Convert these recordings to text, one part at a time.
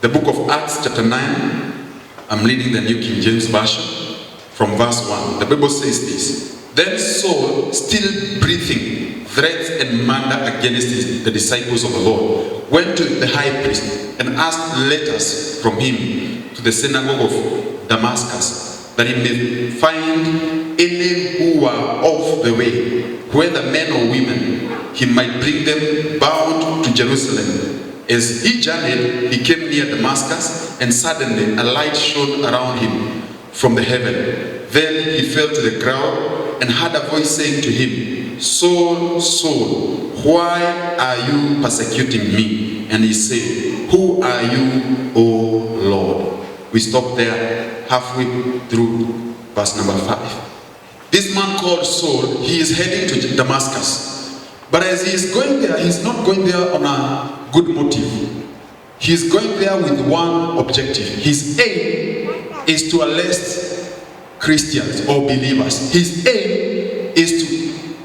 The book of Acts chapter 9, I'm reading the New King James Version from verse 1. The Bible says this: Then Saul, still breathing threats and murder against the disciples of the Lord, went to the high priest and asked letters from him to the synagogue of Damascus, that he may find any who are off the way, whether men or women, he might bring them bound to Jerusalem. As he journeyed, he came near Damascus, and suddenly a light shone around him from the heaven. Then he fell to the ground and heard a voice saying to him, Saul, Saul, why are you persecuting me? And he said, Who are you, O Lord? We stop there halfway through verse number 5. This man called Saul, he is heading to Damascus. But as he is going there, he's not going there on a good motive. He is going there with one objective. His aim is to arrest Christians or believers. His aim is to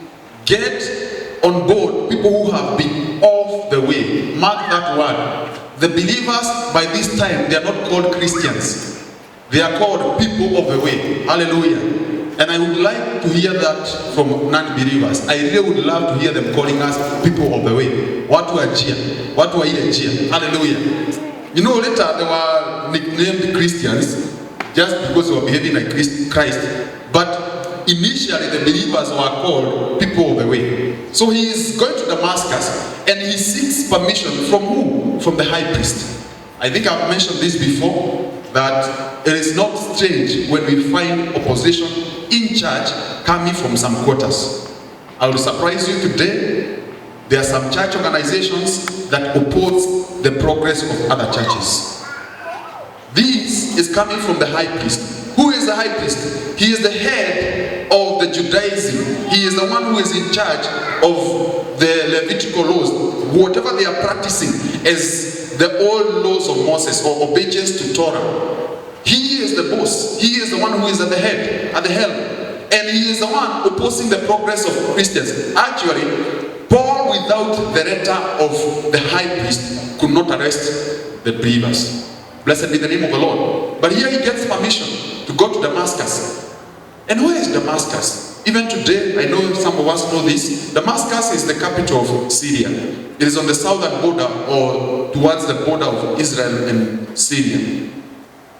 get on board people who have been off the way. Mark that word. The believers by this time, they are not called Christians. They are called people of the way. Hallelujah. And I would like to hear that from non-believers. I really would love to hear them calling us people of the way. Watu wa njia. Watu wa ile njia. Hallelujah. You know, later they were nicknamed Christians just because they were behaving like Christ. But initially the believers were called people of the way. So he is going to Damascus and he seeks permission from who? From the high priest. I think I've mentioned this before, that it is not strange when we find opposition in church coming from some quarters. I will surprise you today. There are some church organizations that oppose the progress of other churches. This is coming from the high priest. Who is the high priest? He is the head of the Judaism. He is the one who is in charge of the Levitical laws, whatever they are practicing as the old laws of Moses or obedience to Torah. He is the boss. He is the one who is at the head, at the helm. And he is the one opposing the progress of Christians. Actually, Paul, without the letter of the high priest, could not arrest the believers. Blessed be the name of the Lord. But here he gets permission to go to Damascus. And where is Damascus? Even today, I know some of us know this. Damascus is the capital of Syria. It is on the southern border or towards the border of Israel and Syria.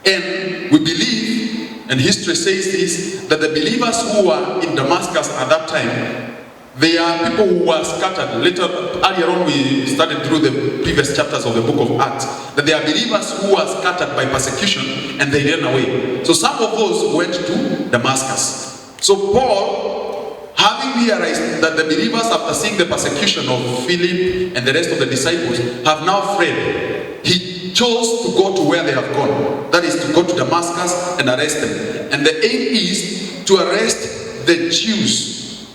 And we believe, and history says this, that the believers who were in Damascus at that time, they are people who were scattered. Earlier on we studied through the previous chapters of the book of Acts, that they are believers who were scattered by persecution and they ran away. So some of those went to Damascus. So Paul, having realized that the believers, after seeing the persecution of Philip and the rest of the disciples, have now fled, he chose to go to where they have gone. That is to go to Damascus and arrest them. And the aim is to arrest the Jews,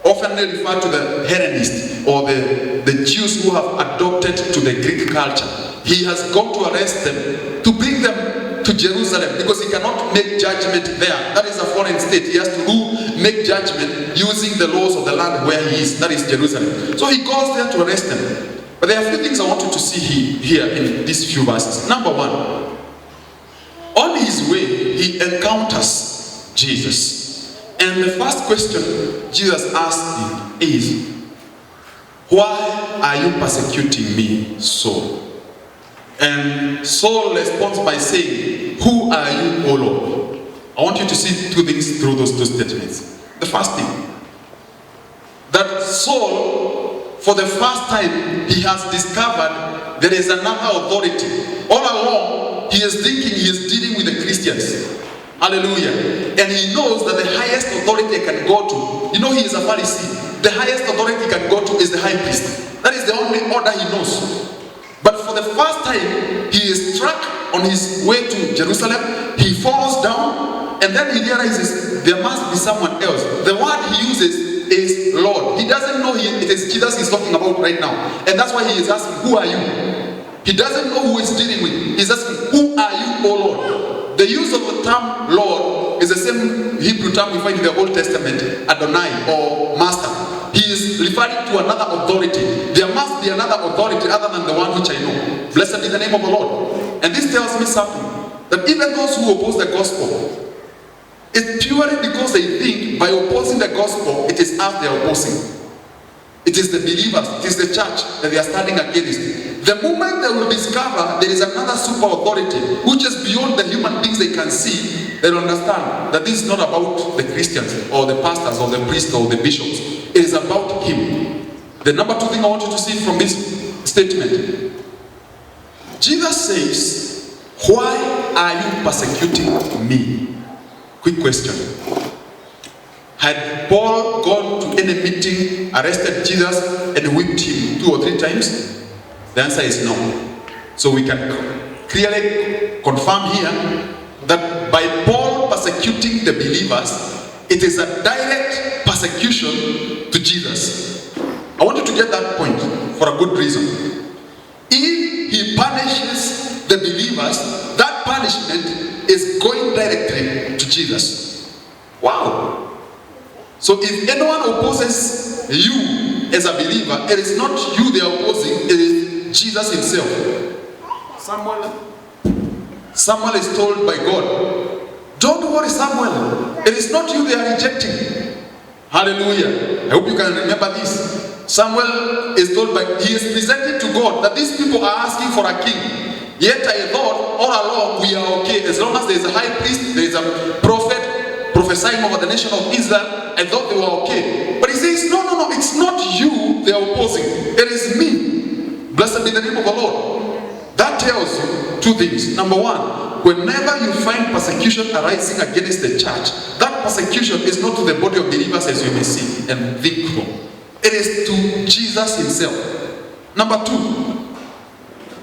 often they refer to the Hellenists or the Jews who have adopted to the Greek culture. He has gone to arrest them, to bring them to Jerusalem, because he cannot make judgment there. That is a foreign state. He has to make judgment using the laws of the land where he is. That is Jerusalem. So he goes there to arrest them. But there are a few things I want you to see here in these few verses. Number one, on his way, he encounters Jesus. And the first question Jesus asked him is, why are you persecuting me, Saul? And Saul responds by saying, who are you, O Lord? I want you to see two things through those two statements. The first thing, that Saul, for the first time, he has discovered there is another authority. All along, he is thinking he is dealing with the Christians. Hallelujah. And he knows that the highest authority he can go to, you know, he is a Pharisee. The highest authority he can go to is the high priest. That is the only order he knows. But for the first time, he is struck on his way to Jerusalem. He falls down, and then he realizes there must be someone else. The word he uses is Lord. He doesn't know it is Jesus he's talking about right now. And that's why he is asking, who are you? He doesn't know who he's dealing with. He's asking, who are you, O Lord? The use of the term Lord is the same Hebrew term we find in the Old Testament, Adonai or Master. He is referring to another authority. There must be another authority other than the one which I know. Blessed be the name of the Lord. And this tells me something, that even those who oppose the gospel, it's purely because they think by opposing the gospel, it is us they are opposing. It is the believers, it is the church that they are standing against. The moment they will discover there is another super authority, which is beyond the human beings they can see, they will understand that this is not about the Christians, or the pastors, or the priests, or the bishops. It is about him. The number two thing I want you to see from this statement, Jesus says, why are you persecuting me? Quick question. Had Paul gone to any meeting, arrested Jesus, and whipped him 2 or 3 times? The answer is no. So we can clearly confirm here that by Paul persecuting the believers, it is a direct persecution to Jesus. I want you to get that point for a good reason. If he punishes the believers, that punishment is going directly to Jesus. Wow. So if anyone opposes you as a believer, it is not you they are opposing, it is Jesus himself. Samuel is told by God, don't worry Samuel, it is not you they are rejecting. Hallelujah. I hope you can remember this. Samuel is told he is presented to God that these people are asking for a king. Yet I thought all along we are okay. As long as there is a high priest, there is a prophet prophesying over the nation of Israel, I thought they were okay. But he says, no, it's not you they are opposing. It is me. Blessed be the name of the Lord. That tells you 2 things. Number 1, whenever you find persecution arising against the church, that persecution is not to the body of believers as you may see and think from. It is to Jesus himself. Number 2,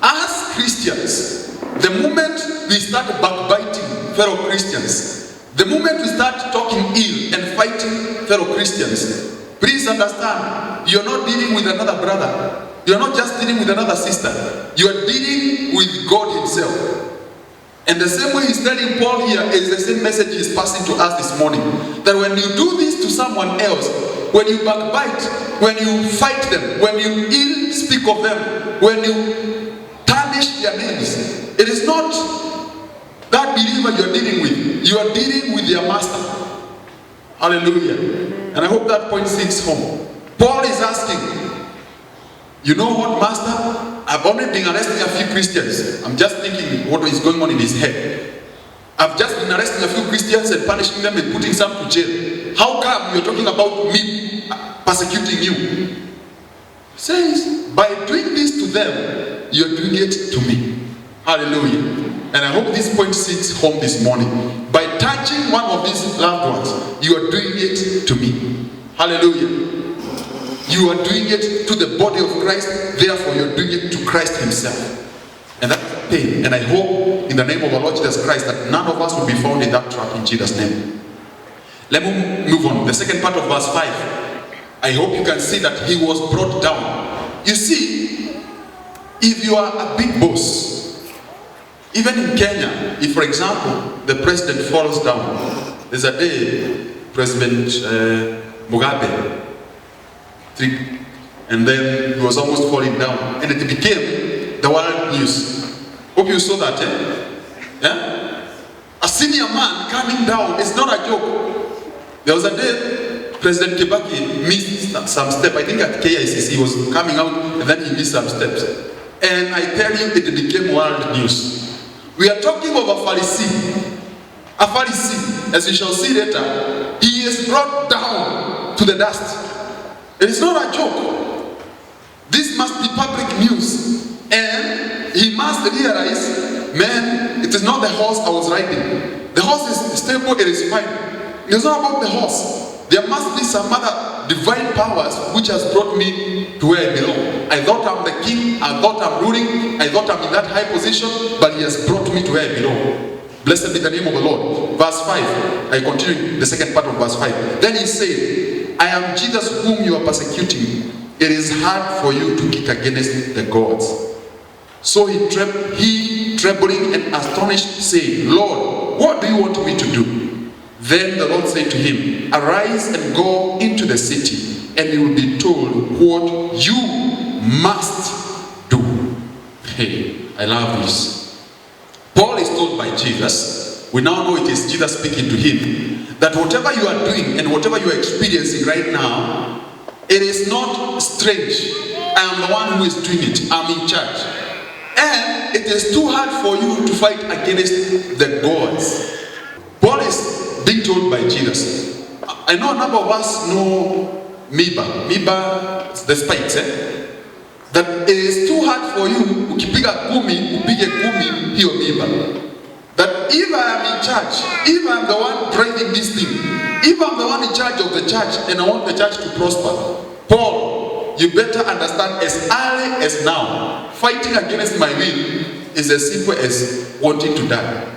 as Christians, the moment we start backbiting fellow Christians, the moment we start talking ill and fighting fellow Christians, please understand, you're not dealing with another brother. You're not just dealing with another sister. You are dealing with God himself. And the same way he's telling Paul here is the same message he's passing to us this morning. That when you do this to someone else, when you backbite, when you fight them, when you ill speak of them, when you tarnish their names, it is not that believer you're dealing with. You are dealing with their master. Hallelujah. And I hope that point sits home. Paul is asking, you know what, master? I've only been arresting a few Christians. I'm just thinking what is going on in his head. I've just been arresting a few Christians and punishing them and putting some to jail. How come you're talking about me persecuting you? He says, by doing this to them, you're doing it to me. Hallelujah. And I hope this point sits home this morning. By touching one of these loved ones, you are doing it to me. Hallelujah. You are doing it to the body of Christ, therefore you're doing it to Christ himself. And that's pain. And I hope in the name of our Lord Jesus Christ that none of us will be found in that trap in Jesus' name. Let me move on. The second part of verse 5. I hope you can see that he was brought down. You see, if you are a big boss, even in Kenya, if for example, the president falls down, there's a day President Mugabe, and then he was almost falling down, and it became the world news. Hope you saw that, Yeah? A senior man coming down is not a joke. There was a day President Kibaki missed some step. I think at KICC he was coming out and then he missed some steps. And I tell you, it became world news. We are talking of a Pharisee. A Pharisee, as we shall see later, he is brought down to the dust. It is not a joke. This must be public news. And he must realize, man, it is not the horse I was riding. The horse is stable, it is fine. It is not about the horse. There must be some other divine powers which has brought me to where I belong. I thought I'm the king, I thought I'm ruling, I thought I'm in that high position, but he has brought me to where I belong. Blessed be the name of the Lord. Verse 5. I continue the second part of verse 5. Then he said, I am Jesus whom you are persecuting. It is hard for you to kick against the gods. So he trembling and astonished, said, Lord, what do you want me to do? Then the Lord said to him, arise and go into the city, and you will be told what you must do. Hey, I love this. Paul is told by Jesus, we now know it is Jesus speaking to him, that whatever you are doing and whatever you are experiencing right now, it is not strange. I am the one who is doing it. I'm in charge. And it is too hard for you to fight against the gods. Paul is being told by Jesus. I know a number of us know Miba. Miba, the spikes, that it is too hard for you, ukipiga gumi, upige gumi, hiyo Miba. That if I am in charge, if I am the one driving this thing, if I am the one in charge of the church and I want the church to prosper, Paul, you better understand as early as now, fighting against my will is as simple as wanting to die.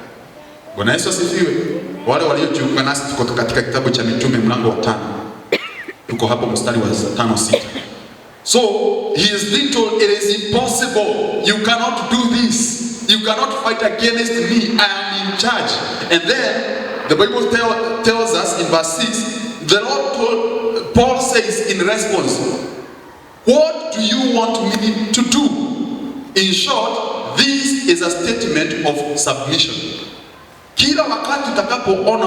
Bwana Yesu asifiwe. Wale waliojiunga nasi tuko katika kitabu cha Mitume mlango wa 5. Tuko hapo mstari wa 5-6. So, he is being told it is impossible. You cannot do this. You cannot fight against me. I am in charge. And then the Bible tells us in verse 6, the Lord Paul says in response, what do you want me to do? In short, this is a statement of submission. Kila wakati utakapoona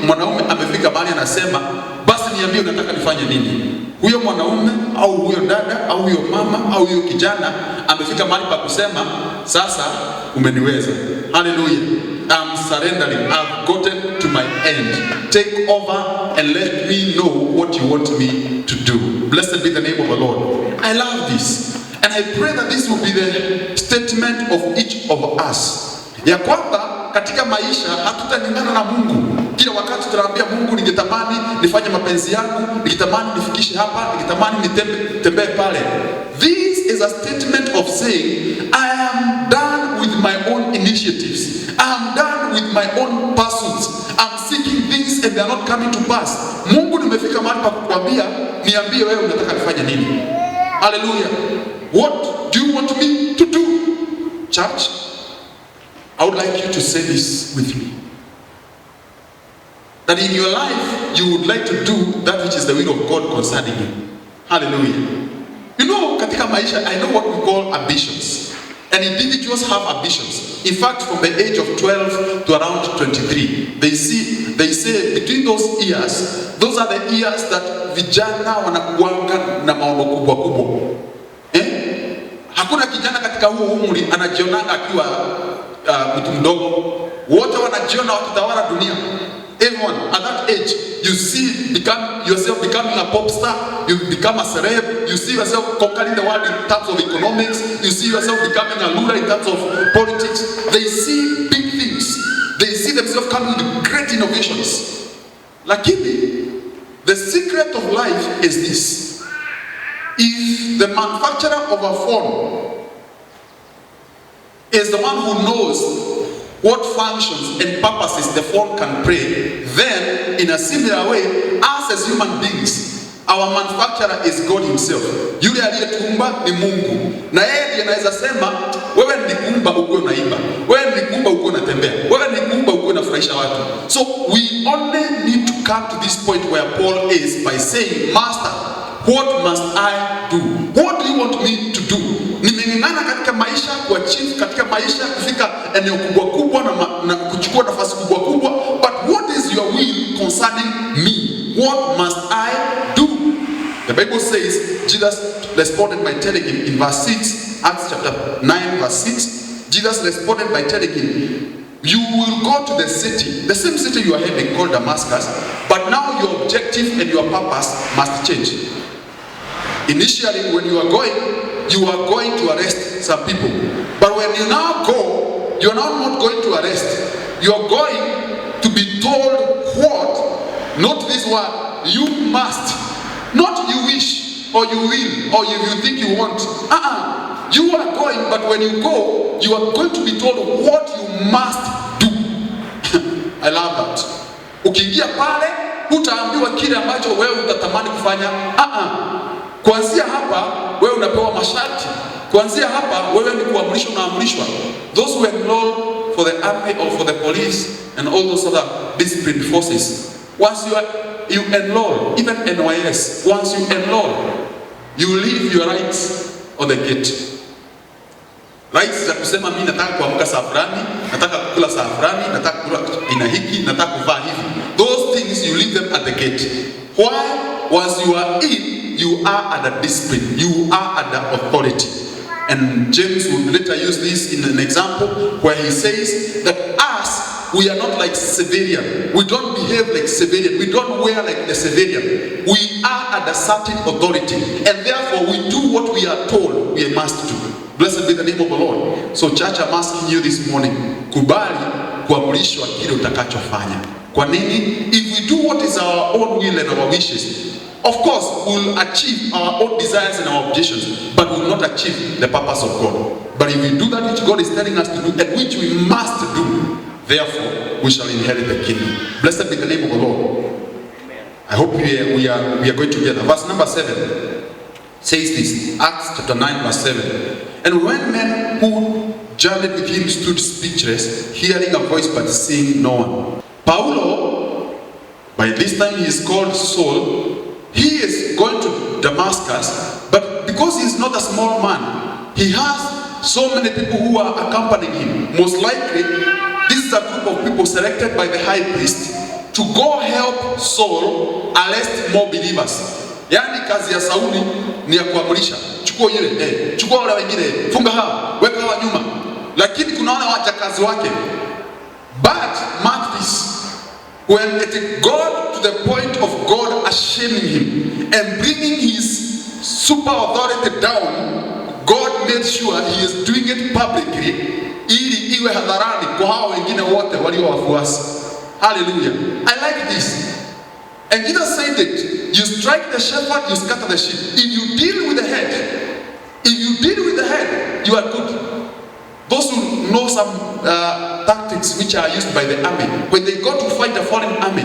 mwanaume amefika mahali anasema, basi niambie unataka nifanye nini? Huyo mwanaume au huyo dada au huyo mama au huyo kijana amefika mahali pa kusema, sasa umeniweza. Hallelujah. I'm surrendering. I've gotten to my end. Take over and let me know what you want me to do. Blessed be the name of the Lord. I love this. And I pray that this will be the statement of each of us. Ya kwamba katika maisha hatutalingana na Mungu. Kila wakati tunaambia Mungu, ningetamani nifanye mapenzi yangu, ningetamani nifikishe hapa, ningetamani nitembee pale. This is a statement of saying, I am done with my own initiatives. I am done with my own pursuits. I'm seeking things and they are not coming to pass. Mungu, nimefika mahali pa kukwambia, niambie wewe unataka nifanye nini? Hallelujah. What do you want me to do? Church, I would like you to say this with me. That in your life, you would like to do that which is the will of God concerning you. Hallelujah. You know, katika maisha, I know what we call ambitions. And individuals have ambitions. In fact, from the age of 12 to around 23, they say between those years, those are the years that vijana wanakuanga na maono kubwa kubwa. Hakuna kijana katika huo umri anajionanga akiwa mtu mdogo. Wote wanajiona wakitawala dunia. Everyone at that age, you see yourself becoming a pop star, you become a celeb, you see yourself conquering the world in terms of economics, you see yourself becoming a ruler in terms of politics. They see big things. They see themselves coming with great innovations. Lakini, the secret of life is this. If the manufacturer of a phone is the one who knows what functions and purposes the phone can play, then in a similar way, us as human beings, our manufacturer is God himself. Yule aliyetuumba ni Mungu. Na yeye ndiye anaweza sema, wewe nilikuumba ukuwe unaimba, wewe nilikuumba ukuwe unatembea, wewe nilikuumba ukuwe unafurahisha watu. So we only need to come to this point where Paul is by saying, Master, what must I do? What do you want me to do? Nimeng'ang'ana katika maisha, kuachieve katika maisha, kufika eneo kubwa kubwa na kuchukua nafasi kubwa kubwa. But what is your will concerning me? What must I do? The Bible says, Jesus responded by telling him in verse 6, Acts chapter 9 verse 6, Jesus responded by telling him, you will go to the city, the same city you are heading called Damascus, but now your objective and your purpose must change. Initially, when you are going to arrest some people. But when you now go, you are now not going to arrest. You are going to be told what? Not this word, you must. Not you wish, or you will, or if you think you want. You are going, but when you go, you are going to be told what you must do. I love that. Ukiingia pale, utaambiwa kile ambacho wewe utatamani kufanya. Kuanzia hapa, wewe unapewa masharti. Kuanzia hapa, wewe ni kuamrishwa na amrishwa. Those who enroll for the army or for the police and all those other disciplined forces, once you enroll, even NYS, once you enroll, you leave your rights on the gate. Rights za kusema mimi nataka kuamka saa fulani, nataka kukula saa fulani, nataka kula ina hiki, nataka kuvaa hivi. Those things you leave them at the gate. Why? Once you are in, you are under discipline. You are under authority. And James would later use this in an example where he says that us, we are not like civilian. We don't behave like civilian. We don't wear like the civilian. We are under certain authority. And therefore we do what we are told we must do. Blessed be the name of the Lord. So church, I'm asking you this morning, kubali kuamrishwa kile utakachofanya. Kwa nini? If we do what is our own will and our wishes, of course, we'll achieve our own desires and our objections, but we will not achieve the purpose of God. But if we do that which God is telling us to do, and which we must do, therefore, we shall inherit the kingdom. Blessed be the name of the Lord. I hope we are going together. Verse number 7 says this, Acts chapter 9 verse 7. And when men who journeyed with him stood speechless, hearing a voice but seeing no one. Paulo, by this time he is called Saul, he is going to Damascus, but because he is not a small man, he has so many people who are accompanying him. Most likely, this is a group of people selected by the high priest to go help Saul arrest more believers. Yani kazi ya Sauli ni ya kuamrisha, chukua ile, chukua wale wengine, funga hawa, weka hawa nyuma. Lakini kuna wale wajakazi wake. But mark this. When it got to the point of God ashaming him and bringing his super authority down, God made sure he is doing it publicly, ili iwe hadharani kwa hao wengine wote walio wafuasi. Hallelujah. I like this. And Jesus said it, you strike the shepherd, you scatter the sheep. If you deal with the head, you are good. Those who know some tactics which are used by the army, when they go to fight a foreign army,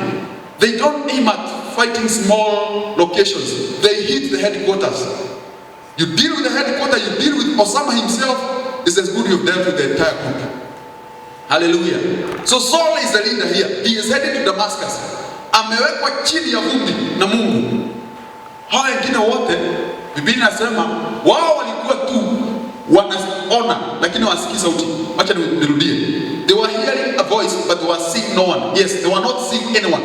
they don't aim at fighting small locations. They hit the headquarters. You deal with the headquarters, you deal with Osama himself, it's as good you've dealt with the entire group. Hallelujah. So Saul is the leader here. He is headed to Damascus. Amewekwa chini ya vumbi na Mungu. Hawa wengine wote, Biblia inasema wao walikuwa tu wanaona lakini wasikii sauti. Acha nirudie. They were hearing a voice but they were seeing no one. Yes, they were not seeing anyone.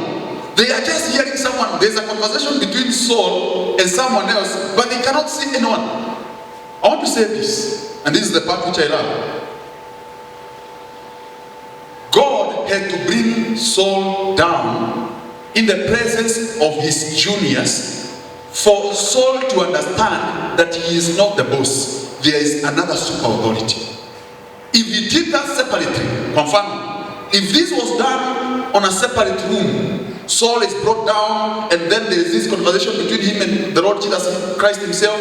They are just hearing someone. There's a conversation between Saul and someone else, but they cannot see anyone. I want to say this, and this is the part which I love. God had to bring Saul down in the presence of his juniors for Saul to understand that he is not the boss. There is another super authority. If he did that separately, confirm, if this was done on a separate room, Saul is brought down and then there is this conversation between him and the Lord Jesus Christ himself,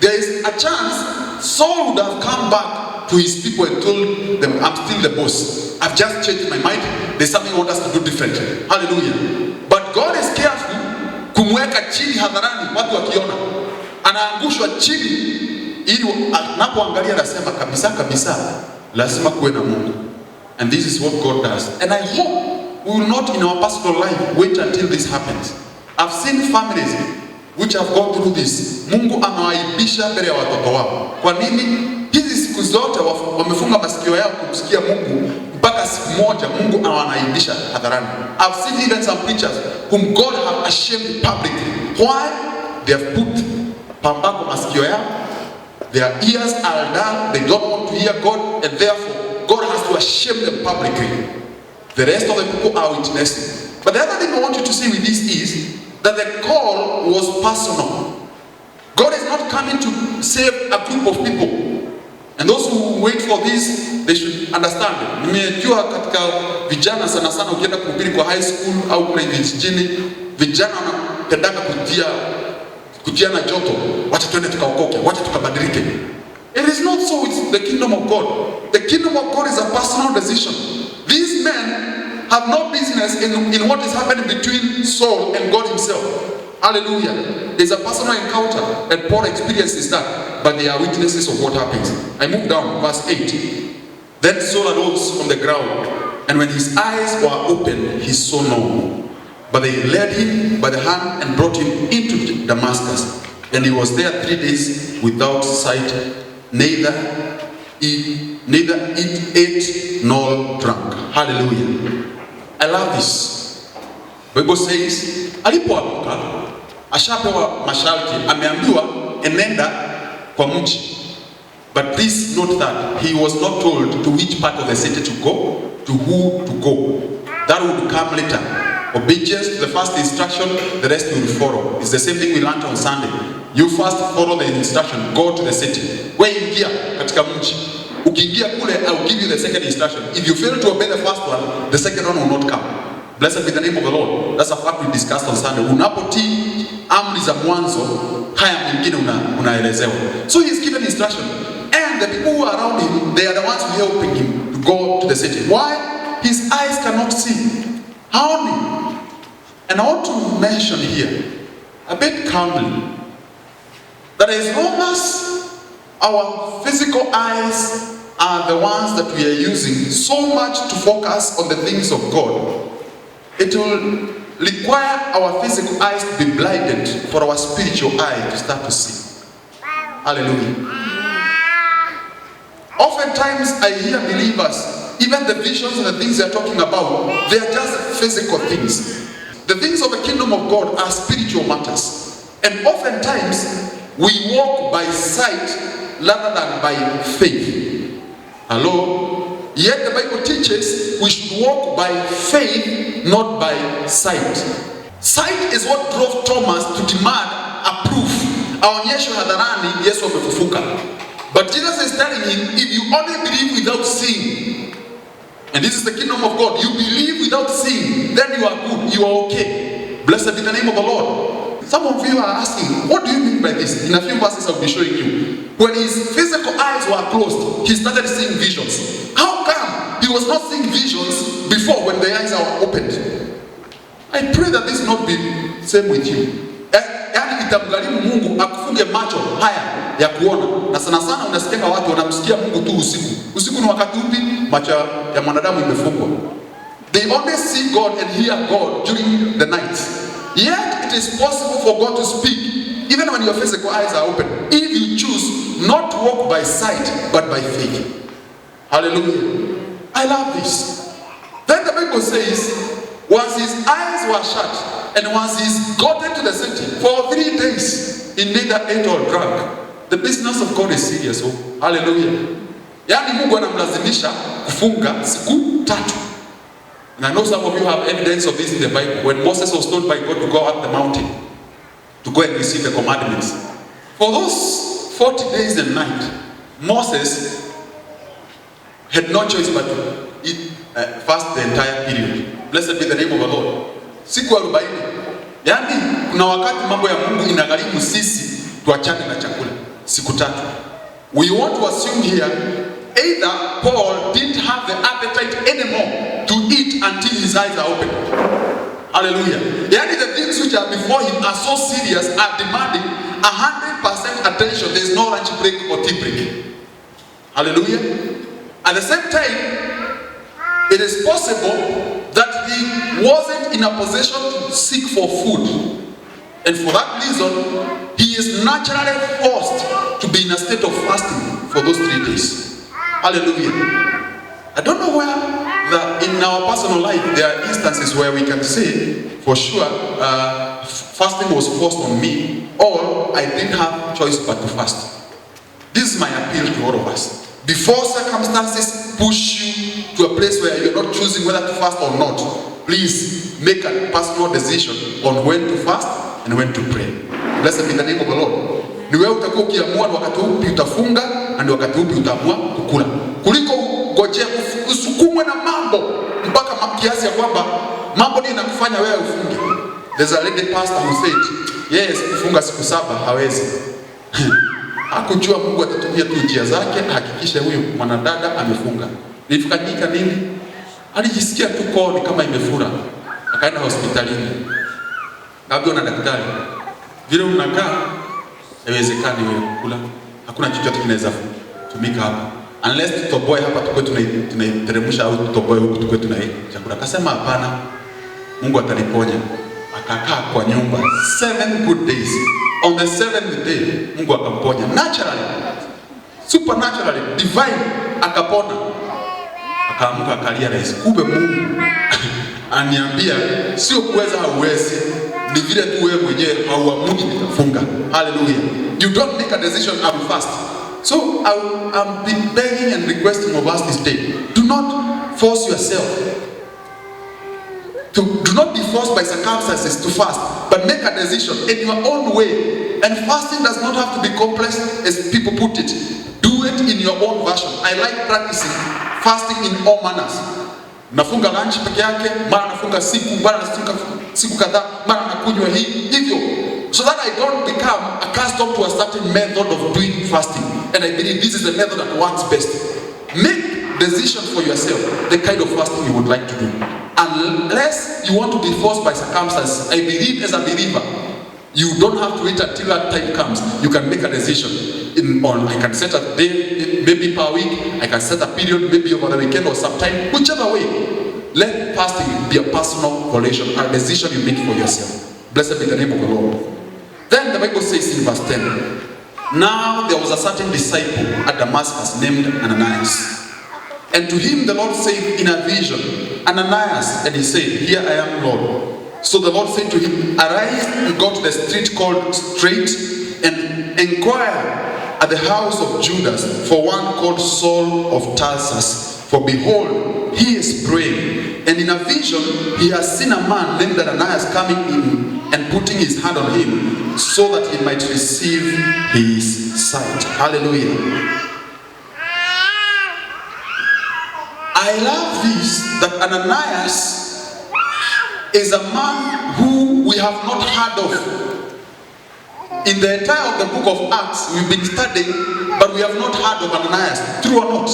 there is a chance Saul would have come back to his people and told them, I'm still the boss. I've just changed my mind. There's something I want us to do differently. Hallelujah. But God is careful kumweka chini hadharani watu wakiona. Anaangushwa chini ili anapoangalia anasema kabisa lazima kuwe na Mungu. And this is what God does. And I hope we will not in our personal life wait until this happens. I've seen families which have gone through this. Mungu anawaibisha mbele ya watoto wao. Kwa nini? Hizi siku zote wamefunga masikio yao kumsikia Mungu, mpaka siku moja Mungu anawaibisha hadharani. I've seen even some preachers whom God have ashamed publicly. Why? They have put pambako masikio yao. Their ears are dull. They don't want to hear God, and therefore God has to shame them publicly. The rest of the people are witnessing. But the other thing I want you to see with this is that the call was personal. God is not coming to save a group of people. And those who wait for this, they should understand. Nimejua katika vijana sana sana ukienda kuhubiri kwa high school au kule vijijini, vijana wanapendaka kutiana joto, wacha tuende tukaokoke, wacha tukabadilike. It is not so with the kingdom of God. The kingdom of God is a personal decision. These men have no business in what is happening between Saul and God himself. Hallelujah. There's a personal encounter, and Paul experiences that, but they are witnesses of what happens. I move down, verse 8. Then Saul arose from the ground, and when his eyes were opened, he saw no one. But they led him by the hand and brought him into Damascus. And he was there 3 days without sight, neither ate nor drank. Hallelujah. I love this. Bible says, alipoamka ashapewa masharti, ameambiwa enenda kwa mji. But please note that he was not told to which part of the city to go, to who to go. That would come later. Obedience to the first instruction, the rest will follow. It's the same thing we learned on Sunday. You first follow the instruction, go to the city. Wewe ingia katika mji. Ukiingia kule, I will give you the second instruction. If you fail to obey the first one, the second one will not come. Blessed be the name of the Lord. That's a fact we discussed on Sunday. Unapotii amri za mwanzo, haya mengine unaelezewa. So he's given instruction. And the people who are around him, they are the ones who are helping him to go to the city. Why? His eyes cannot see. How many? And I want to mention here, a bit calmly, that as long as our physical eyes are the ones that we are using so much to focus on the things of God, it will require our physical eyes to be blinded for our spiritual eye to start to see. Hallelujah. Oftentimes I hear believers, even the visions and the things they are talking about, they are just physical things. The things of the kingdom of God are spiritual matters. And oftentimes we walk by sight rather than by faith. Hello? Yet the Bible teaches we should walk by faith, not by sight. Sight is what drove Thomas to demand a proof. Aonyeshwe hadharani Yesu amefufuka. But Jesus is telling him, if you only believe without seeing, and this is the kingdom of God, you believe without seeing, then you are good, you are okay. Blessed be the name of the Lord. Some of you are asking, what do you mean by this? In a few verses I'll be showing you. When his physical eyes were closed, he started seeing visions. How come he was not seeing visions before when the eyes are opened? I pray that this not be same with you. Yaani itamgharimu Mungu akufunge macho haya ya kuona. Na sana sana unasikia watu wanamsikia Mungu tu usiku. Usiku ni wakati upi? Macho ya mwanadamu imefungwa. They only see God and hear God during the night. Yet it is possible for God to speak even when your physical eyes are open, if you choose not to walk by sight but by faith. Hallelujah. I love this. Then the Bible says, once his eyes were shut, and once he's gotten to the city for 3 days, he neither ate or drank. The business of God is serious. Oh, hallelujah. Yani Mungu anamlazimisha kufunga siku 3. And I know some of you have evidence of this in the Bible. When Moses was told by God to go up the mountain to go and receive the commandments, for those 40 days and night, Moses had no choice but to eat, fast the entire period. Blessed be the name of the Lord. Siku 40. Yani kuna wakati mambo ya Mungu inagharimu sisi tuachane na chakula siku 3. We want to assume here either Paul didn't have the appetite anymore to eat until his eyes are open. Hallelujah. Yani the things which are before him are so serious, are demanding 100% attention. There is no lunch break or tea break. Hallelujah. At the same time, it is possible that he wasn't in a position to seek for food. And for that reason, he is naturally forced to be in a state of fasting for those 3 days. Hallelujah. I don't know where in our personal life there are instances where we can say, for sure, fasting was forced on me, or I didn't have choice but to fast. This is my appeal to all of us. Before circumstances push you to a place where you're not choosing whether to fast or not, please make a personal decision on when to fast and when to pray. Blessed be the name of the Lord. Ni wewe utakuwa ukiamua ni wakati upi utafunga na ni wakati upi utaamua kukula. Kuliko ngojea usukumwe na mambo mpaka kiasi ya kwamba mambo ndio yanakufanya wewe ufunge. There's a lady pastor who said, yes, kufunga siku 7 hawezi. Hakujua Mungu atatumia tu njia zake hakikisha huyo mwanadada amefunga. Nilifanyika nini? Alijisikia tu koo kama imefura. Akaenda hospitalini. Kaambiwa na daktari, vile unakaa haiwezekani wewe kula. Hakuna chochote kinaweza tumika hapa. Unless tutoboe hapa tukwe tunaiteremsha au tutoboe huku tukwe tunai chakula. Akasema hapana. Mungu ataniponya. Akakaa kwa nyumba 7 good days On the 7th day, Mungu akamponya. Naturally, supernaturally, divine, akapona. Akaamka akalia rais. Kumbe Mungu aniambia sio kuweza hauwezi, ni vile tu wewe mwenyewe hauamui nitafunga. Hallelujah. You don't make a decision, I will fast. So I'm begging and requesting of us this day, do not force yourself. Do not be forced by circumstances to fast, but make a decision in your own way. And fasting does not have to be complex as people put it. Do it in your own version. I like practicing fasting in all manners. Nafunga lunch peke yake, mara nafunga siku, mara nafunga siku kadhaa, mara nakunywa hivyo. So that I don't become accustomed to a certain method of doing fasting. And I believe this is the method that works best. Make decision for yourself the kind of fasting you would like to do. Unless you want to be forced by circumstances, I believe as a believer, you don't have to wait until that time comes. You can make a decision. I can set a day, maybe per week. I can set a period, maybe over the weekend or sometime. Whichever way, let fasting be a personal volition, a decision you make for yourself. Blessed be the name of the Lord. Then the Bible says in verse 10, now there was a certain disciple at Damascus named Ananias. And to him the Lord said in a vision, Ananias, and he said, here I am, Lord. So the Lord said to him, arise and go to the street called Straight and inquire at the house of Judas for one called Saul of Tarsus. For behold, he is praying. And in a vision, he has seen a man named Ananias coming in and putting his hand on him so that he might receive his sight. Hallelujah. I love this, that Ananias is a man who we have not heard of. In the entire of the book of Acts, we've been studying, but we have not heard of Ananias, true or not.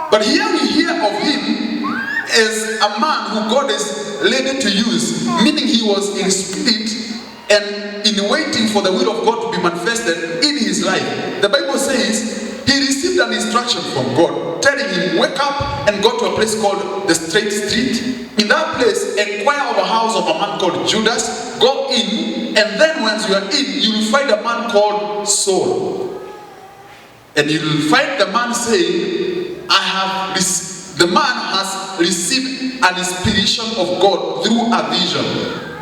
But here we hear of him as a man who God is led to use, meaning he was in spirit and in waiting for the will of God to be manifested in his life. The Bible says he received an instruction from God, telling him, wake up and go to a place called the Straight Street. In that place, inquire of a house of a man called Judas, go in, and then once you are in, you will find a man called Saul. And you will find the man saying, the man has received an inspiration of God through a vision.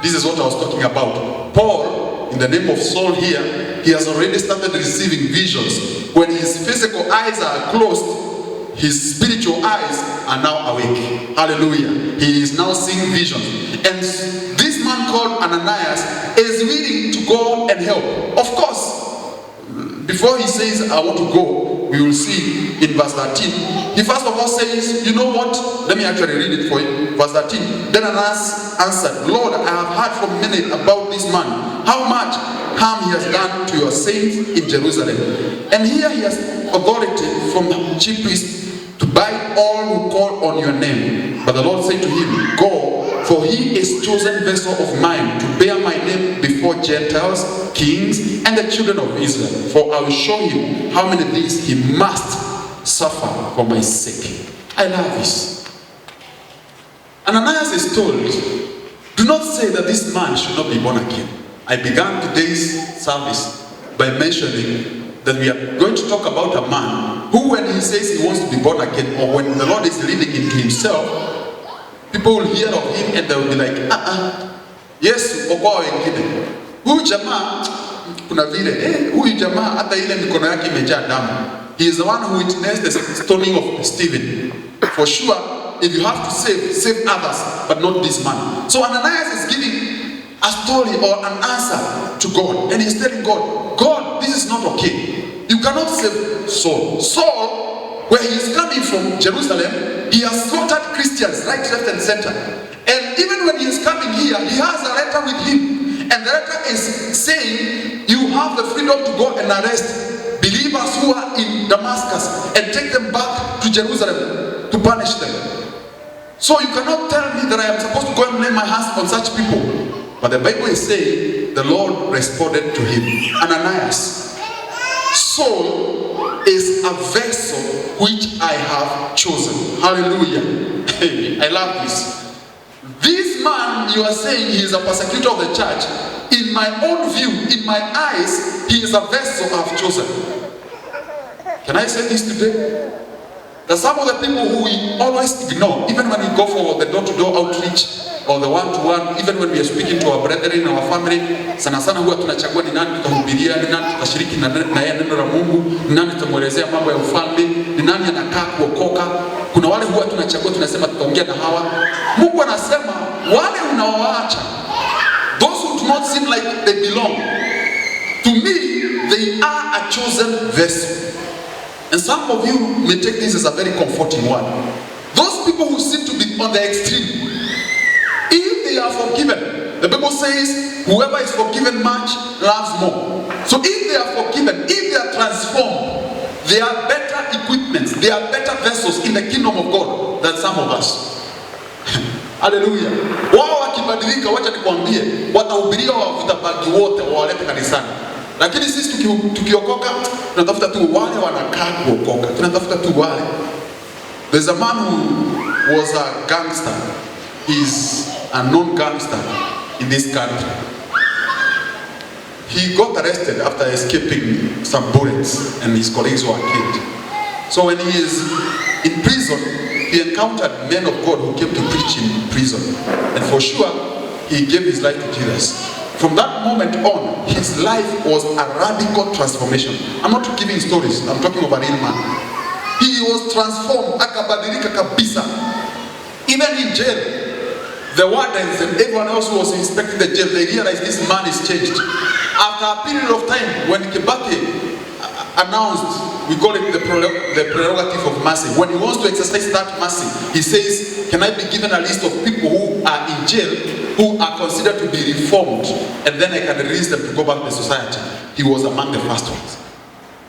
This is what I was talking about. Paul, in the name of Saul here, he has already started receiving visions. When his physical eyes are closed, his spiritual eyes are now awake. Hallelujah. He is now seeing visions. And this man called Ananias is willing to go and help. Of course, before he says, I want to go, we will see in verse 13. He first of all says, you know what? Let me actually read it for you. Verse 13. Then Ananias answered, Lord, I have heard from many about this man, how much harm he has done to your saints in Jerusalem. And here he has authority from the chief priest to bind all who call on your name. But the Lord said to him, go, for he is chosen vessel of mine to bear my name before Gentiles, kings, and the children of Israel. For I will show him how many things he must suffer for my sake. I love this. Ananias is told, do not say that this man should not be born again. I began today's service by mentioning that we are going to talk about a man who, when he says he wants to be born again, or when the Lord is leading into himself, people will hear of him and they will be like, yes, okoa wengine. Huyu jamaa, kuna vile, huyu jamaa hata ile mikono yake imejaa damu. He is the one who witnessed the stoning of Stephen. For sure, if you have to save others, but not this man. So Ananias is giving a story or an answer to God. And he's telling God, God, this is not okay. You cannot save Saul. Saul, where he is coming from Jerusalem, he has slaughtered Christians right, left, and center. And even when he is coming here, he has a letter with him. And the letter is saying, you have the freedom to go and arrest believers who are in Damascus and take them back to Jerusalem to punish them. So you cannot tell me that I am supposed to go and lay my hands on such people. But the Bible is saying, the Lord responded to him, Ananias, Saul is a vessel which I have chosen. Hallelujah. Hey, I love this. This man, you are saying he is a persecutor of the church. in my own view, in my eyes, he is a vessel I've chosen. Can I say this today? That some of the people who we always ignore, even when we go for the door-to-door outreach or the one-to-one, even when we are speaking to our brethren, our family, sana sana huwa tunachagua ni nani tutahubiria, ni nani tutashiriki na yeye neno la Mungu, ni nani tutamuelezea mambo ya ufalme, ni nani anakaa kuokoka. Kuna wale huwa tunachagua, tunasema tutaongea na hawa. Mungu anasema wale unaowaacha, those who do not seem like they belong, to me they are a chosen vessel. And some of you may take this as a very comforting one. Those people who seem to be on the extreme, if they are forgiven, the Bible says, whoever is forgiven much loves more. So if they are forgiven, if they are transformed, they are better equipments, they are better vessels in the kingdom of God than some of us. Hallelujah. Wao wakibadilika, wacha nikwambie, watahubiria wavuta bangi wote wawalete kanisani. Lakini sisi tukiokoka, tunatafuta tu wale wanakaa kuokoka. Tunatafuta tu wale. There's a man who was a gangster. He's a known gangster in this country. He got arrested after escaping some bullets and his colleagues were killed. So when he is in prison, he encountered men of God who came to preach in prison. And for sure, he gave his life to Jesus. From that moment on, his life was a radical transformation. I'm not giving stories, I'm talking of a real man. He was transformed, akabadilika kabisa. Even in jail, the wardens and everyone else who was inspecting the jail, they realized this man is changed. After a period of time, when Kibaki announced, we call it the prerogative of mercy. When he wants to exercise that mercy, he says, can I be given a list of people who are in jail, who are considered to be reformed, and then I can release them to go back to society. He was among the first ones.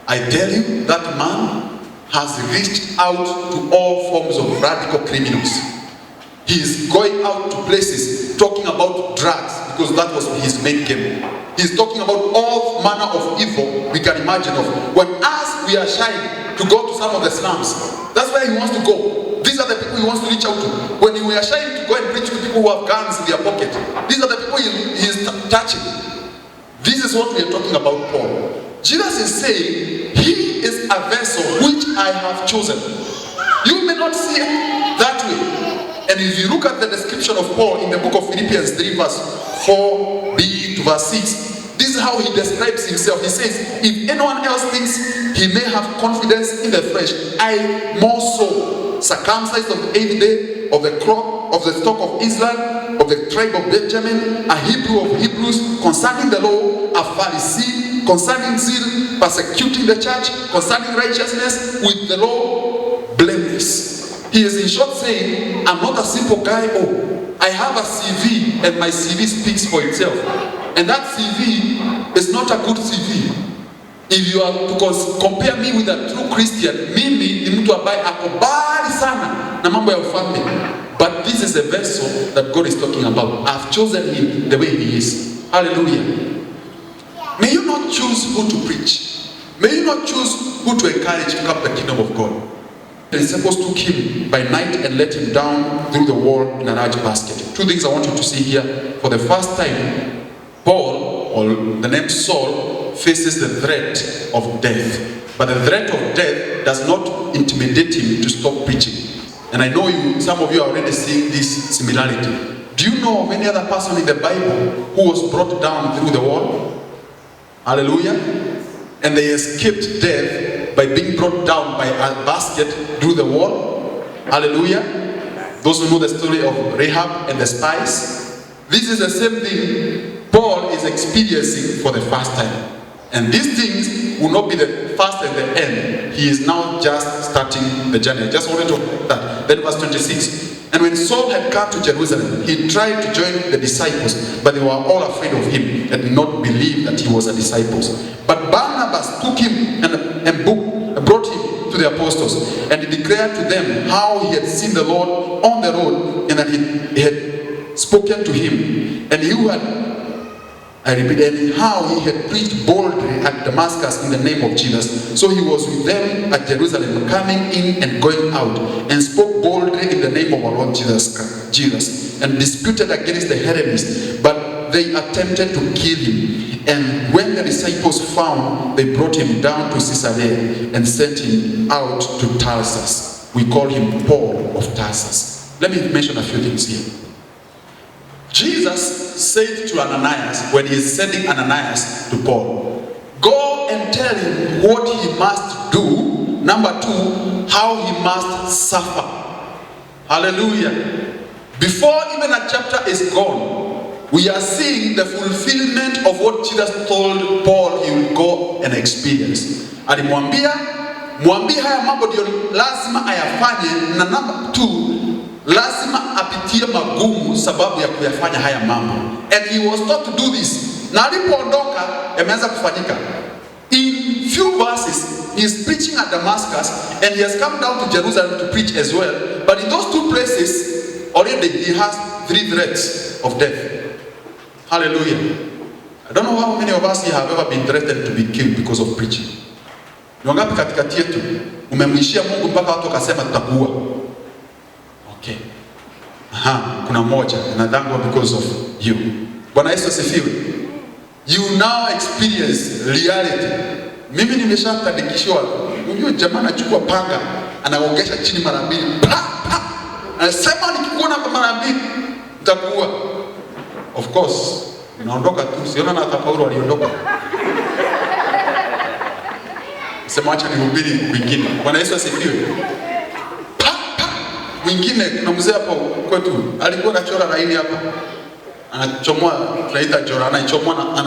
I tell you, that man has reached out to all forms of radical criminals. He is going out to places talking about drugs, because that was his main game. He's talking about all manner of evil we can imagine of. When us, we are shy to go to some of the slums. That's where he wants to go. These are the people he wants to reach out to. When we are shy to go and preach to people who have guns in their pocket, these are the people he is touching. This is what we are talking about, Paul. Jesus is saying, he is a vessel which I have chosen. You may not see it that way. And if you look at the description of Paul in the book of Philippians 3 verse 4b to verse 6, this is how he describes himself. He says, if anyone else thinks he may have confidence in the flesh, I more so, circumcised on the 8th day of the crop of the stock of Israel, of the tribe of Benjamin, a Hebrew of Hebrews, concerning the law, a Pharisee, concerning zeal, persecuting the church, concerning righteousness, with the law, blameless. He is in short saying, I'm not a simple guy. Oh, I have a CV and my CV speaks for itself. And that CV is not a good CV. If you are to compare me with a true Christian, mimi ni mtu ambaye ako mbali sana na mambo ya ufalme. But this is a vessel that God is talking about. I've chosen him the way he is. Hallelujah. May you not choose who to preach. May you not choose who to encourage to come to the kingdom of God. The disciples took him by night and let him down through the wall in a large basket. Two things I want you to see here. For the first time, Paul, or the name Saul, faces the threat of death. But the threat of death does not intimidate him to stop preaching. And I know some of you are already seeing this similarity. Do you know of any other person in the Bible who was brought down through the wall? Hallelujah. And they escaped death by being brought down by a basket through the wall. Hallelujah. Those who know the story of Rahab and the spies. This is the same thing Paul is experiencing for the first time. And these things will not be the first and the end. He is now just starting the journey. I just wanted to put that. Then verse 26. And when Saul had come to Jerusalem, he tried to join the disciples, but they were all afraid of him and did not believe that he was a disciple. But Barnabas took him and brought him to the apostles, and he declared to them how he had seen the Lord on the road, and that he had spoken to him, and and how he had preached boldly at Damascus in the name of Jesus. So he was with them at Jerusalem, coming in and going out, and spoke boldly in the name of our Lord Jesus, and disputed against the Hellenists. But but they attempted to kill him. And when the disciples found, they brought him down to Caesarea and sent him out to Tarsus. We call him Paul of Tarsus. Let me mention a few things here. Jesus said to Ananias, when he is sending Ananias to Paul, go and tell him what he must do. Number 2, how he must suffer. Hallelujah. Before even a chapter is gone, we are seeing the fulfillment of what Jesus told Paul he will go and experience. Alimwambia, mwambie haya mambo ndio lazima ayafanye, na number 2, lazima apitie magumu sababu ya kuyafanya haya mambo. And he was taught to do this. Na alipoondoka yameanza kufanyika. In few verses, he is preaching at Damascus, and he has come down to Jerusalem to preach as well. But in those 2 places, already he has 3 threats of death. Hallelujah. I don't know how many of us here have ever been threatened to be killed because of preaching. Ni wangapi katikati yetu umemwishia Mungu mpaka watu wakasema tutakuua? Okay. Kuna mmoja anadangwa because of you. Bwana Yesu asifiwe. You now experience reality. Mimi nimeshatadikishwa. Unajua jamaa anachukua panga, anaongesha chini mara 2. Anasema nikikuona mara 2 nitakuua. Of course, unaondoka tu. Siona na hata Paulo aliondoka. Sema acha nihubiri kwingine. Bwana Yesu asifiwe. Mwingine kuna mzee hapo kwetu alikuwa anachora laini hapa. Anachomoa, tunaita chora, anachomoa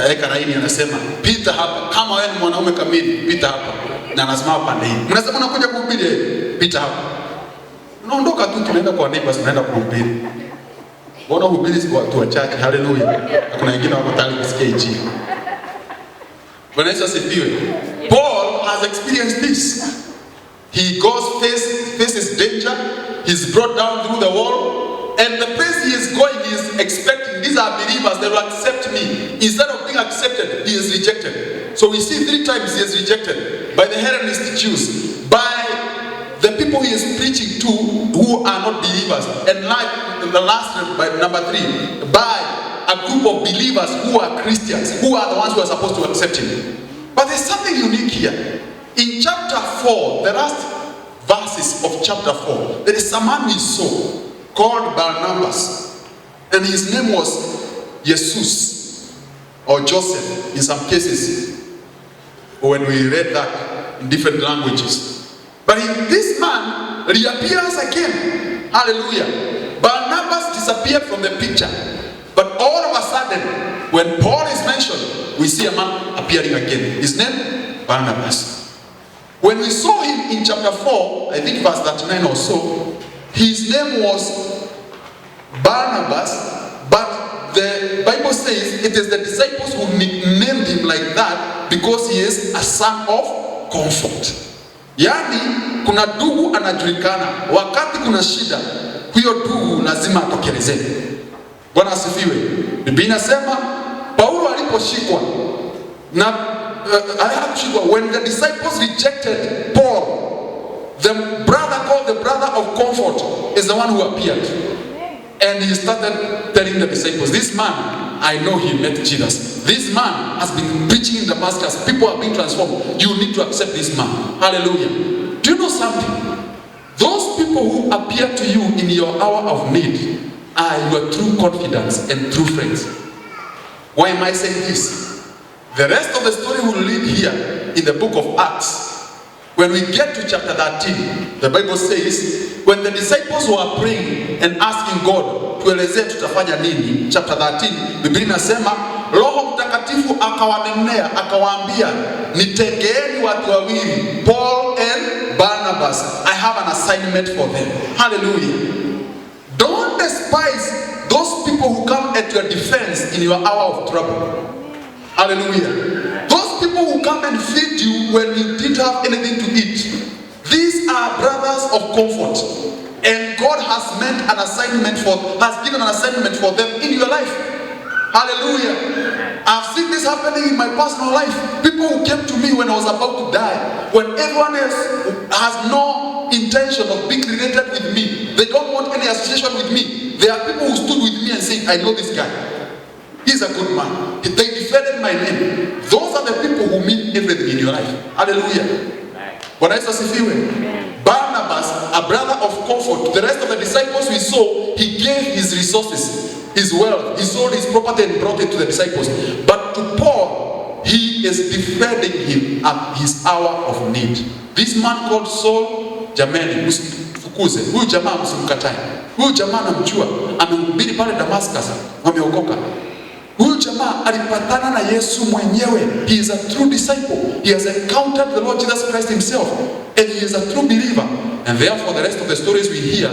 eka laini, anasema pita hapa kama wewe ni mwanaume kamili, pita hapa. Na anasimama pande hii. Mnasema unakuja kuhubiri, pita hapa. Unaondoka tu, tunaenda kwa neighbors, tunaenda kuhubiri. Bwana hubiri kwa watu wachache. Hallelujah. Kuna wengine wako tayari kusikia injili. Bwana Yesu asifiwe. Paul has experienced this. He goes faces danger. He's brought down through the wall. And the place he is going, he is expecting these are believers, they will accept me. Instead of being accepted, he is rejected. So we see 3 times he is rejected. By the Hellenist Jews, by the people he is preaching to who are not believers. And like the last, by number 3, by a group of believers who are Christians, who are the ones who are supposed to accept him. But there's something unique here. In chapter 4, the last verses of chapter 4, there is a man we saw called Barnabas, and his name was Jesus or Joseph in some cases when we read that in different languages. But this man reappears again. Hallelujah. Barnabas disappeared from the picture, but all of a sudden when Paul is mentioned, we see a man appearing again. His name Barnabas. When we saw him in chapter 4, I think verse 39 or so, his name was Barnabas, but the Bible says it is the disciples who named him like that because he is a son of comfort. Yani, kuna ndugu anajulikana, wakati kuna shida, huyo ndugu lazima atokelezee. Bwana asifiwe. Biblia inasema Paulo aliposhikwa na when the disciples rejected Paul, the brother called the brother of comfort is the one who appeared. And he started telling the disciples, this man, I know he met Jesus. This man has been preaching in Damascus. People have been transformed. You need to accept this man. Hallelujah. Do you know something? Those people who appear to you in your hour of need are your true confidence and true friends. Why am I saying this? The rest of the story will lead here in the book of Acts. When we get to chapter 13, the Bible says, when the disciples were praying and asking God, tuelezee tutafanya nini, chapter 13, Biblia inasema, Roho Mtakatifu akawanenea, akawaambia, nitengeeni watu wawili, Paul and Barnabas. I have an assignment for them. Hallelujah. Don't despise those people who come at your defense in your hour of trouble. Hallelujah. Those people who come and feed you when you didn't have anything to eat. These are brothers of comfort. And God has given an assignment for them in your life. Hallelujah. I've seen this happening in my personal life. People who came to me when I was about to die, when everyone else has no intention of being related with me. They don't want any association with me. There are people who stood with me and and said, I know this guy. He's a good man. They defended my name. Those are the people who mean everything in your life. Hallelujah. Bwana Yesu asifiwe. Barnabas, a brother of comfort, to the rest of the disciples we saw, he gave his resources, his wealth, he sold his property and brought it to the disciples. But to Paul, he is defending him at his hour of need. This man called Saul, jamani, msifukuze. Huyu jamaa msimkatae. Huyu jamaa anamjua, amehubiri pale Damascus, wameokoka. Huyu jamaa alipatana na Yesu mwenyewe. He is a true disciple. He has encountered the Lord Jesus Christ himself. And he is a true believer. And therefore the rest of the stories we hear,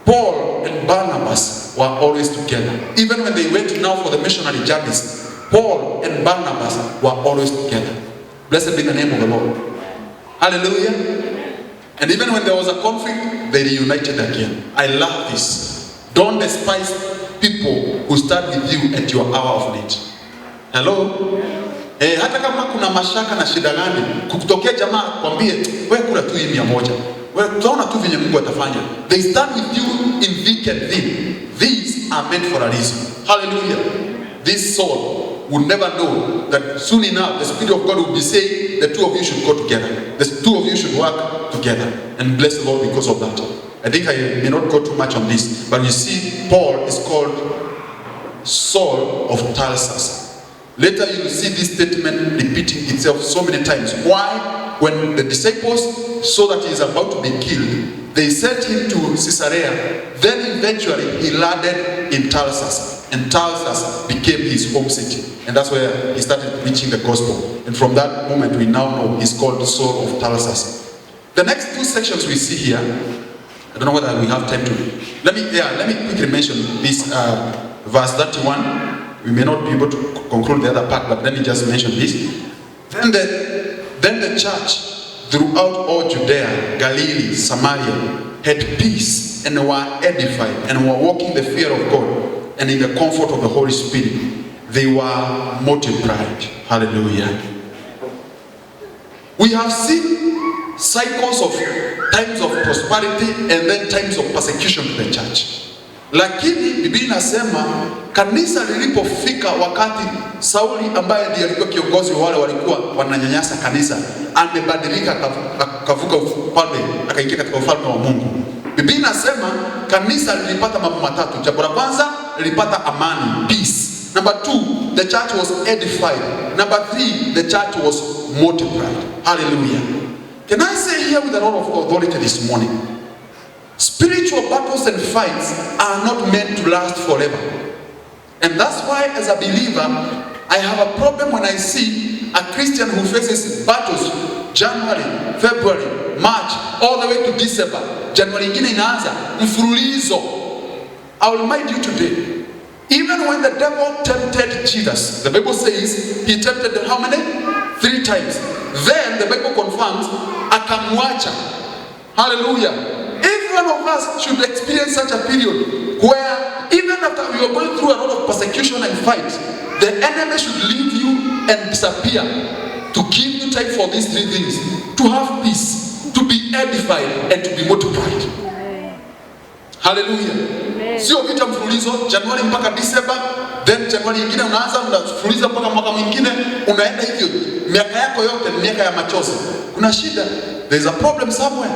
Paul and Barnabas were always together. Even when they went now for the missionary journeys, Paul and Barnabas were always together. Blessed be the name of the Lord. Hallelujah. And even when there was a conflict, they reunited again. I love this. Don't despise people who stand with you at your hour of need. Hello? Hata kama kuna mashaka na shida gani, kukutokea jamaa kwambie, wewe kula tu hii 100. Wewe tunaona tu vile Mungu atafanya. They stand with you in thick and thin. These are meant for a reason. Hallelujah. This soul would never know that soon enough the Spirit of God will be saying the two of you should go together. The two of you should work together. And bless the Lord because of that. I think I may not go too much on this, but you see, Paul is called Saul of Tarsus. Later you will see this statement repeating itself so many times. Why? When the disciples saw that he is about to be killed, they sent him to Caesarea. Then eventually he landed in Tarsus, and Tarsus became his home city. And that's where he started preaching the gospel. And from that moment we now know he's called Saul of Tarsus. The next two sections we see here, I don't know whether we have time to. Let me quickly mention this verse 31. We may not be able to conclude the other part, but let me just mention this. Then the church throughout all Judea, Galilee, Samaria had peace and were edified and were walking the fear of God and in the comfort of the Holy Spirit. They were multiplied. Hallelujah. We have seen cycles of times of prosperity and then times of persecution to the church. Lakini Biblia inasema kanisa lilipofika wakati Sauli ambaye ndiye alikuwa kiongozi wale walikuwa wananyanyasa kanisa, amebadilika kavuka ufalme akaingia katika ufalme wa Mungu. Biblia inasema kanisa lilipata mambo matatu. Jambo la kwanza lilipata amani, peace. Number 2, the church was edified. Number 3, the church was multiplied. Hallelujah. Can I say here with a lot of authority this morning? Spiritual battles and fights are not meant to last forever. And that's why as a believer, I have a problem when I see a Christian who faces battles January, February, March, all the way to December. January ingine inaanza, mfululizo. I will remind you today, even when the devil tempted Jesus, the Bible says he tempted him how many? 3 times. Then the Bible confirms, akamwacha. Hallelujah. Every one of us should experience such a period where even after we are going through a lot of persecution and fight, the enemy should leave you and disappear to give you time for these 3 things: to have peace, to be edified, and to be multiplied. Hallelujah. Sio vita mfululizo Januari mpaka December, then Januari nyingine unaanza unafululiza mpaka mwaka mwingine, unaenda hivyo miaka yako yote ni miaka ya machozi. Kuna shida. There is a problem somewhere.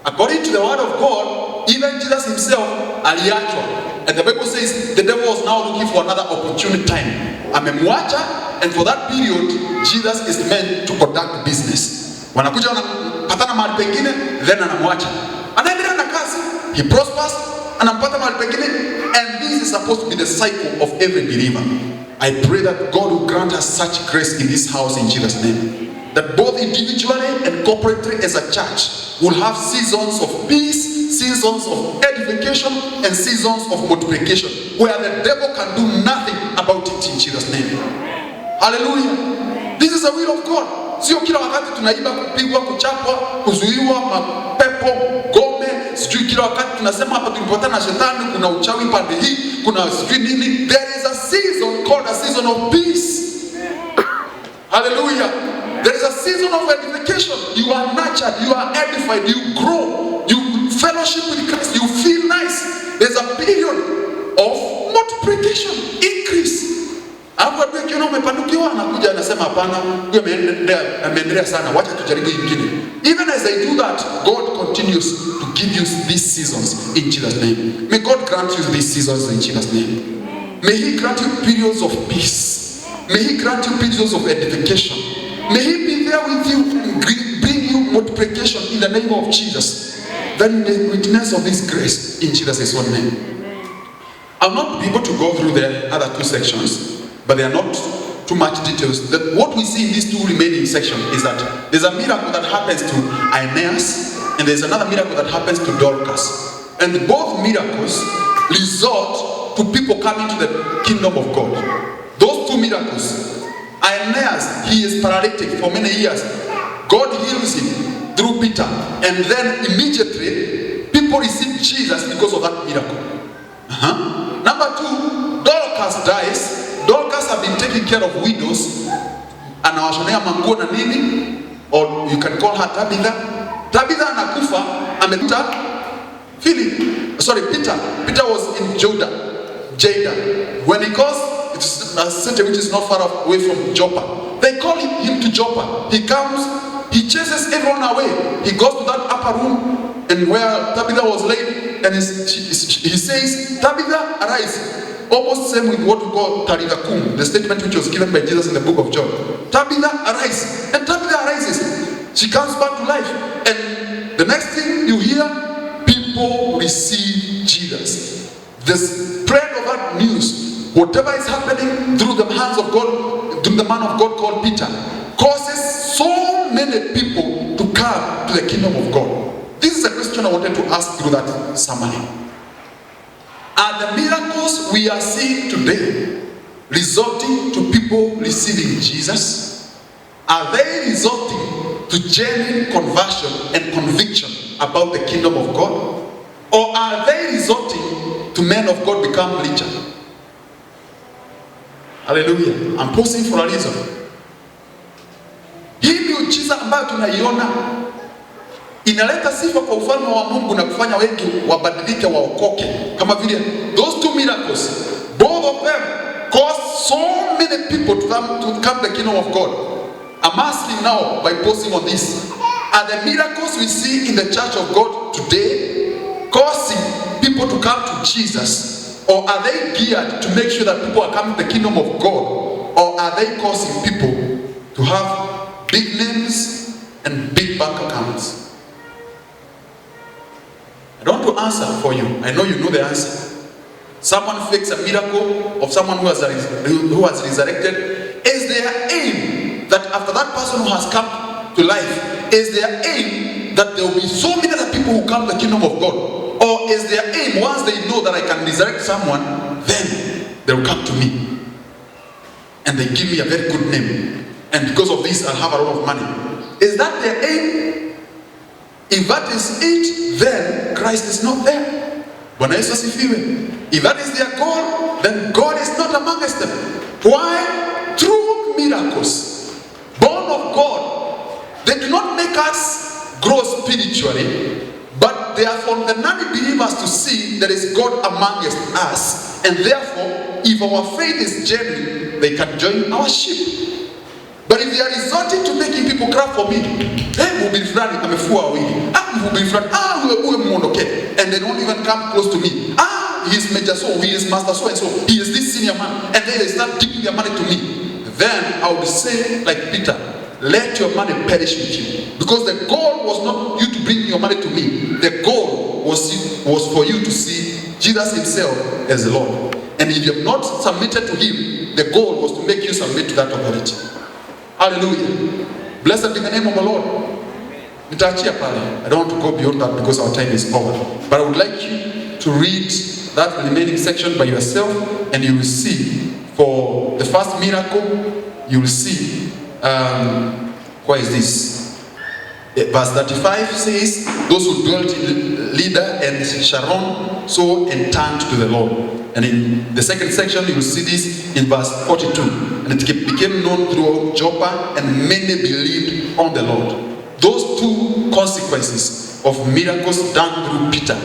According to the word of God, even Jesus himself aliachwa. And the Bible says the devil was now looking for another opportune time. Amemwacha, and for that period Jesus is meant to conduct business. Wanakuja wanapatana mahali pengine, then anamwacha. Anaendelea na kazi. He prospers, anampata mahali pengine, and this is supposed to be the cycle of every believer. I pray that God will grant us such grace in this house in Jesus' name. That both individually and corporately as a church will have seasons of peace, seasons of edification, and seasons of multiplication, where the devil can do nothing about it in Jesus' name. Hallelujah. This is the will of God. Sio kila wakati tunaiba, kupigwa, kuchapwa, kuzuiwa, mapepo, gome, sijui kila wakati tunasema hapa tulipotana na shetani, kuna uchawi pande hii, kuna sijui nini. There is a season called a season of peace. Hallelujah. There is a season of edification. You are nurtured, you are edified, you grow, you fellowship with Christ, you feel nice. There's a period of multiplication. multiplication, increase. Hapo watu wakiona umepanukiwa anakuja anasema hapana, huyo ameendelea sana, wacha tujaribu ingine. Even as I do that, God continues to give you these seasons in Jesus' name. May God grant you these seasons in Jesus' name. May He grant you periods of peace. May He grant you periods of edification. May He be there with you and bring you multiplication in the name of Jesus. Then the witness of this grace in Jesus' own name. I'll not be able to go through the other two sections, but they are not too much details. That what we see in these two remaining sections is that there's a miracle that happens to Aeneas, and there's another miracle that happens to Dorcas. And both miracles result to people coming to the kingdom of God. Those two miracles, Aeneas, he is paralytic for many years. God heals him through Peter, and then immediately people receive Jesus because of that miracle. Number two, Dorcas dies. Dorcas have been taking care of widows. Anawashonea manguo na nini, or you can call her Tabitha. Tabitha anakufa, amekuta Peter. Peter was in Jada. When he goes, it's a city which is not far away from Joppa. They call him to Joppa. He comes, he chases everyone away. He goes to that upper room and where Tabitha was laid, and he says, Tabitha, arise. Almost same with what we call Talitha-kum, the statement which was given by Jesus in the book of John. Tabitha, arise. And Tabitha arises. She comes back to life. And the next thing you hear, people receive Jesus. The spread of that news, whatever is happening through the hands of God, through the man of God called Peter, causes so many people to come to the kingdom of God. This is a question I wanted to ask through that summary. Are the miracles we are seeing today resulting to people receiving Jesus? Are they resulting to genuine conversion and conviction about the kingdom of God? Or are they resulting to men of God become richer? Hallelujah. I'm posing for a reason. Hii miujiza ambayo tunaiona inaleta sifa kwa ufalme wa Mungu na kufanya wengi wabadilike, waokoke. Kama vile those two miracles, both of them caused so many people to come to the kingdom of God. I'm asking now by posting on this, are the miracles we see in the church of God today causing people to come to Jesus, or are they geared to make sure that people are coming to the kingdom of God, or are they causing people to have big names and big bank accounts? I don't want to answer for you. I know you know the answer. Someone fakes a miracle of someone who has resurrected. Is their aim that after that person who has come to life, is their aim that there will be so many other people who come to the kingdom of God? Or is their aim, once they know that I can resurrect someone, then they'll come to me and they give me a very good name, and because of this I'll have a lot of money? Is that their aim? If that is it, then Christ is not there. Bwana Yesu asifiwe. If that is their goal, then God is not amongst them. Why? Through miracles, born of God, they do not make us grow spiritually, but they are for the non-believers to see there is God amongst us, and therefore, if our faith is genuine, they can join our ship. But if they are resorting to making people clap for me, mhubiri fulani amefua wawili, mhubiri fulani, uwe muondoke, and they don't even come close to me. He is major so, he is master so and so, he is this senior man, and then they start giving their money to me. Then I would say like Peter, let your money perish with you, because the goal was not you to bring your money to me. The goal was for you to see Jesus himself as the Lord. And if you have not submitted to him, the goal was to make you submit to that authority. Hallelujah. Blessed be the name of the Lord. Nitaachia pale. I don't want to go beyond that because our time is over. But I would like you to read that remaining section by yourself, and you will see for the first miracle, you will see what is this? Verse 35 says, those who dwelt in Lydda and Sharon saw and turned to the Lord. And in the second section, you will see this in verse 42. And it became known throughout Joppa, and many believed on the Lord. Those two consequences of miracles done through Peter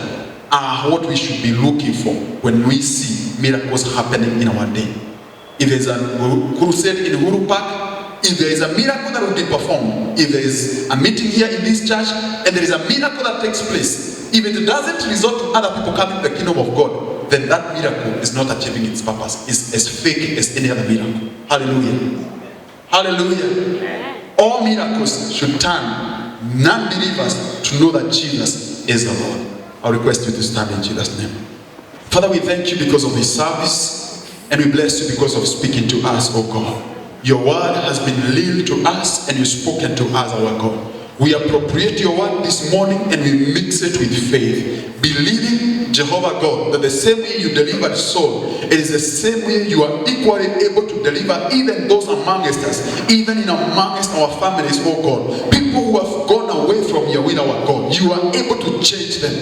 are what we should be looking for when we see miracles happening in our day. If there's a crusade in Uhuru Park, if there is a miracle that will be performed, if there is a meeting here in this church, and there is a miracle that takes place, if it doesn't result in other people coming to the kingdom of God, then that miracle is not achieving its purpose. It's as fake as any other miracle. Hallelujah. Hallelujah. All miracles should turn non-believers to know that Jesus is the Lord. I request you to stand in Jesus' name. Father, we thank you because of this service, and we bless you because of speaking to us, oh God. Your word has been revealed to us, and you've spoken to us, our God. We appropriate your word this morning and we mix it with faith, believing, Jehovah God, that the same way you delivered Saul, it is the same way you are equally able to deliver even those amongst us, even in amongst our families, oh God. People who have gone away from your will, our God, you are able to change them.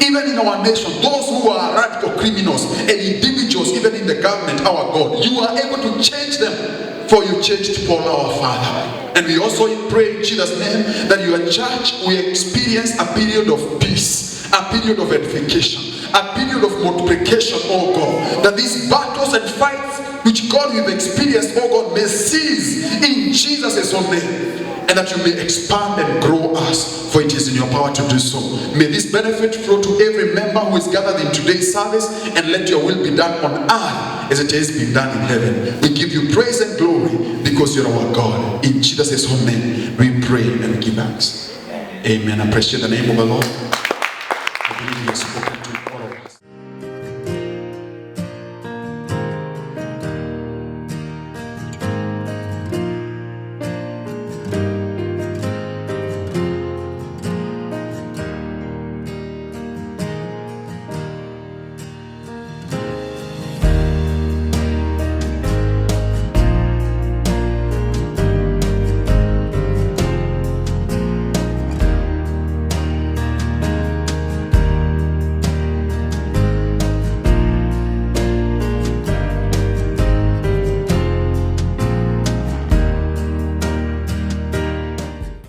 Even in our nation, those who are radical criminals and individuals, even in the government, our God, you are able to change them. For you changed Paul, our Father. And we also pray in Jesus' name that your church will experience a period of peace, a period of edification, a period of multiplication, oh God. That these battles and fights which God will experience, oh God, may cease in Jesus' own name. And that you may expand and grow us, for it is in your power to do so. May this benefit flow to every member who is gathered in today's service, and let your will be done on earth as it has been done in heaven. We give you praise and glory because you're our God. In Jesus' own name we pray and give thanks. Amen. I appreciate the name of the Lord.